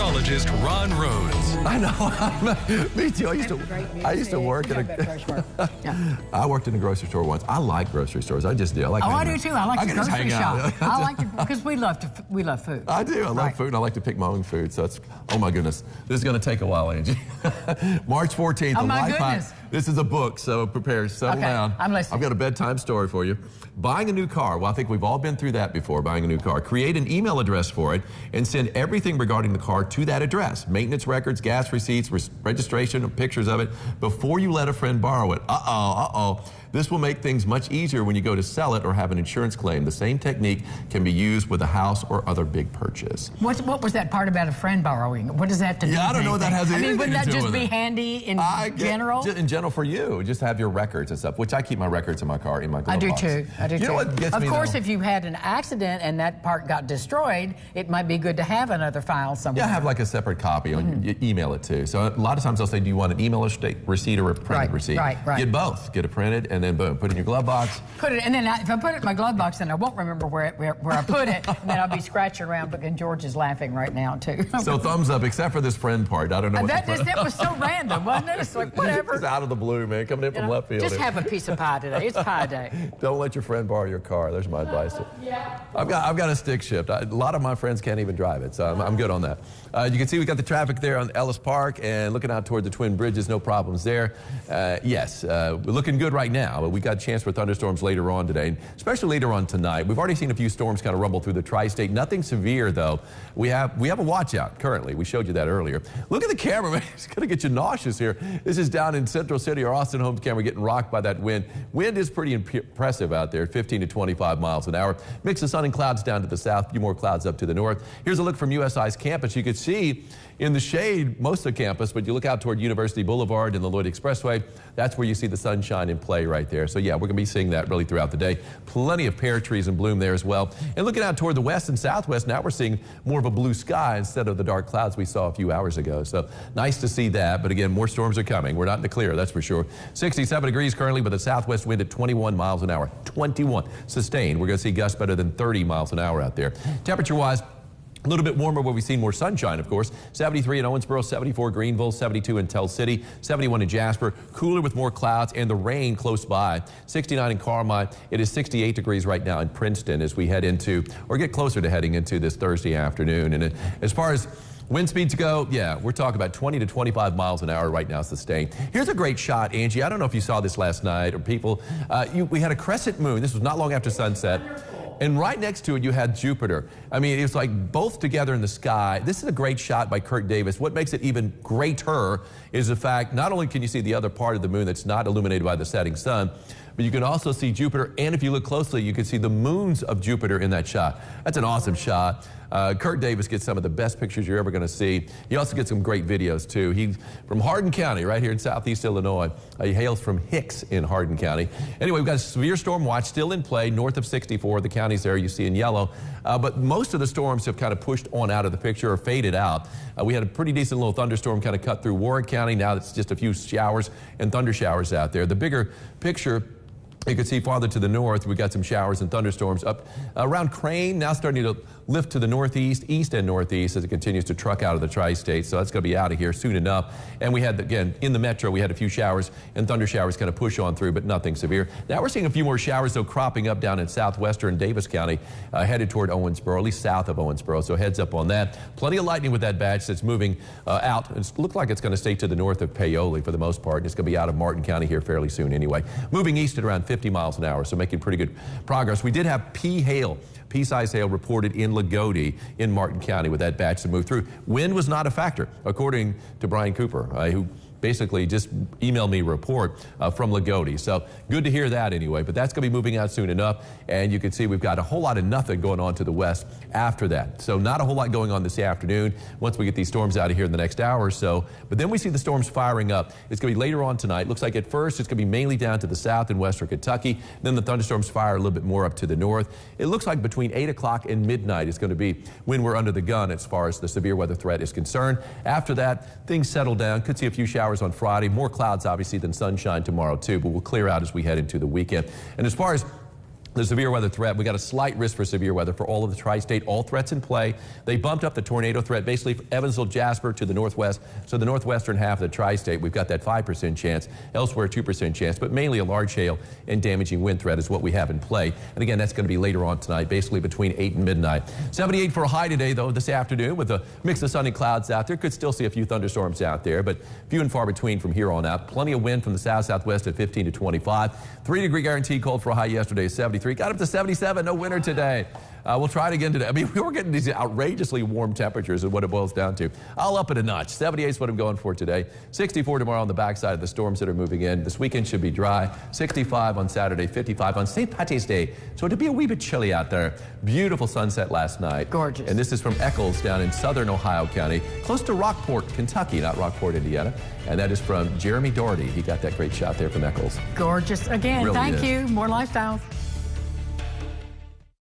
meteorologist Ron Rhodes. I know. Me too. I used to work in I worked in a grocery store once. I like grocery stores. I just do. I like. Oh, I do too. I like the grocery shop. I like to, because we love food. I do. I love food. And I like to pick my own food. So it's, oh my goodness, this is going to take a while, Angie. March 14th. Oh my goodness. This is a book, so prepare, settle down. I'm listening. I've got a bedtime story for you. Buying a new car. Well, I think we've all been through that before, buying a new car. Create an email address for it and send everything regarding the car to that address. Maintenance records, gas receipts, registration, pictures of it before you let a friend borrow it. This will make things much easier when you go to sell it or have an insurance claim. The same technique can be used with a house or other big purchase. What was that part about a friend borrowing? What does that have to do with I don't know what that has anything to do with it. Wouldn't that just be handy in general? In general for you, just have your records and stuff, which I keep my records in my car, in my glove box. I do too. You know what gets me, though? Of course, if you had an accident and that part got destroyed, it might be good to have another file somewhere. Yeah, have like a separate copy. You email it too. So a lot of times they'll say, do you want an email receipt or a printed receipt? Right. Get both. Get it printed and then boom, put it in your glove box. Put it, and then if I put it in my glove box, then I won't remember where I put it, and then I'll be scratching around. And George is laughing right now too. So thumbs up, except for this friend part. I don't know. That was so random, wasn't it? It's like whatever. It's out of the blue, man. Coming in from left field. Just have a piece of pie today. It's pie day. Don't let your friend borrow your car. There's my advice. Yeah. I've got a stick shift. A lot of my friends can't even drive it, so I'm good on that. You can see we got the traffic there on Ellis Park and looking out toward the Twin Bridges. No problems there. Yes, we're looking good right now, but we got a chance for thunderstorms later on today, especially later on tonight. We've already seen a few storms kind of rumble through the tri-state. Nothing severe though. We have a watch out currently. We showed you that earlier. Look at the camera, man. It's going to get you nauseous here. This is down in Central City. Our Austin Holmes camera getting rocked by that wind. Wind is pretty impressive out there, 15 to 25 miles an hour. Mix of sun and clouds down to the south, a few more clouds up to the north. Here's a look from USI's campus. You can see in the shade most of the campus, but you look out toward University Boulevard and the Lloyd Expressway, that's where you see the sunshine in play right there. So yeah, we're going to be seeing that really throughout the day. Plenty of pear trees in bloom there as well. And looking out toward the west and southwest, now we're seeing more of a blue sky instead of the dark clouds we saw a few hours ago. So nice to see that. But again, more storms are coming. We're not in the clear, that's for sure. 67 degrees currently, but the southwest wind at 21 miles an hour. 21 sustained. We're going to see gusts better than 30 miles an hour out there. Temperature-wise, a little bit warmer where we've seen more sunshine, of course. 73 in Owensboro, 74 Greenville, 72 in Tell City, 71 in Jasper. Cooler with more clouds and the rain close by. 69 in Carmine. It is 68 degrees right now in Princeton as we head into, or get closer to heading into this Thursday afternoon. And as far as wind speeds go, yeah, we're talking about 20 to 25 miles an hour right now sustained. Here's a great shot, Angie. I don't know if you saw this last night or people. We had a crescent moon. This was not long after sunset. And right next to it, you had Jupiter. I mean, it was like both together in the sky. This is a great shot by Kurt Davis. What makes it even greater is the fact not only can you see the other part of the moon that's not illuminated by the setting sun, but you can also see Jupiter, and if you look closely, you can see the moons of Jupiter in that shot. That's an awesome shot. Kurt Davis gets some of the best pictures you're ever going to see. He also gets some great videos, too. He's from Hardin County, right here in southeast Illinois. He hails from Hicks in Hardin County. Anyway, we've got a severe storm watch still in play north of 64. The counties there you see in yellow. But most of the storms have kind of pushed on out of the picture or faded out. We had a pretty decent little thunderstorm kind of cut through Warren County. Now it's just a few showers and thunder showers out there. The bigger picture, you can see farther to the north, we've got some showers and thunderstorms up around Crane, now starting to lift to the northeast, east and northeast as it continues to truck out of the tri-state. So that's going to be out of here soon enough. And we had, again, in the metro, we had a few showers and thunder showers kind of push on through, but nothing severe. Now we're seeing a few more showers, though, cropping up down in southwestern Davis County, headed toward Owensboro, at least south of Owensboro. So heads up on that. Plenty of lightning with that batch that's moving out. It looks like it's going to stay to the north of Paoli for the most part. It's going to be out of Martin County here fairly soon anyway. Moving east at around 50 miles an hour, so making pretty good progress. We did have pea-size hail reported in Lagodi in Martin County with that batch that moved through. Wind was not a factor, according to Brian Cooper, who basically just emailed me a report from Lagodi. So good to hear that anyway, but that's going to be moving out soon enough. And you can see we've got a whole lot of nothing going on to the west after that. So not a whole lot going on this afternoon once we get these storms out of here in the next hour or so. But then we see the storms firing up. It's going to be later on tonight. Looks like at first it's going to be mainly down to the south and western Kentucky. Then the thunderstorms fire a little bit more up to the north. It looks like between 8 o'clock and midnight is going to be when we're under the gun as far as the severe weather threat is concerned. After that, things settle down. Could see a few showers on Friday. More clouds, obviously, than sunshine tomorrow, too, but we'll clear out as we head into the weekend. And as far as The severe weather threat, we got a slight risk for severe weather for all of the tri-state, all threats in play. They bumped up the tornado threat basically from Evansville, Jasper to the northwest. So the northwestern half of the tri-state, we've got that 5% chance, elsewhere 2% chance, but mainly a large hail and damaging wind threat is what we have in play. And again, that's going to be later on tonight, basically between 8 and midnight. 78 for a high today, though, this afternoon with a mix of sun and clouds out there. Could still see a few thunderstorms out there, but few and far between from here on out. Plenty of wind from the south-southwest at 15 to 25. 3-degree guaranteed cold for a high yesterday, 73. Got up to 77, no winter today. We'll try it again today. I mean, we were getting these outrageously warm temperatures is what it boils down to. I'll up it a notch. 78 is what I'm going for today. 64 tomorrow on the backside of the storms that are moving in. This weekend should be dry. 65 on Saturday, 55 on St. Patty's Day. So it'll be a wee bit chilly out there. Beautiful sunset last night. Gorgeous. And this is from Eccles down in southern Ohio County, close to Rockport, Kentucky, not Rockport, Indiana. And that is from Jeremy Doherty. He got that great shot there from Eccles. Gorgeous. Again, Really thank is. you. More lifestyles.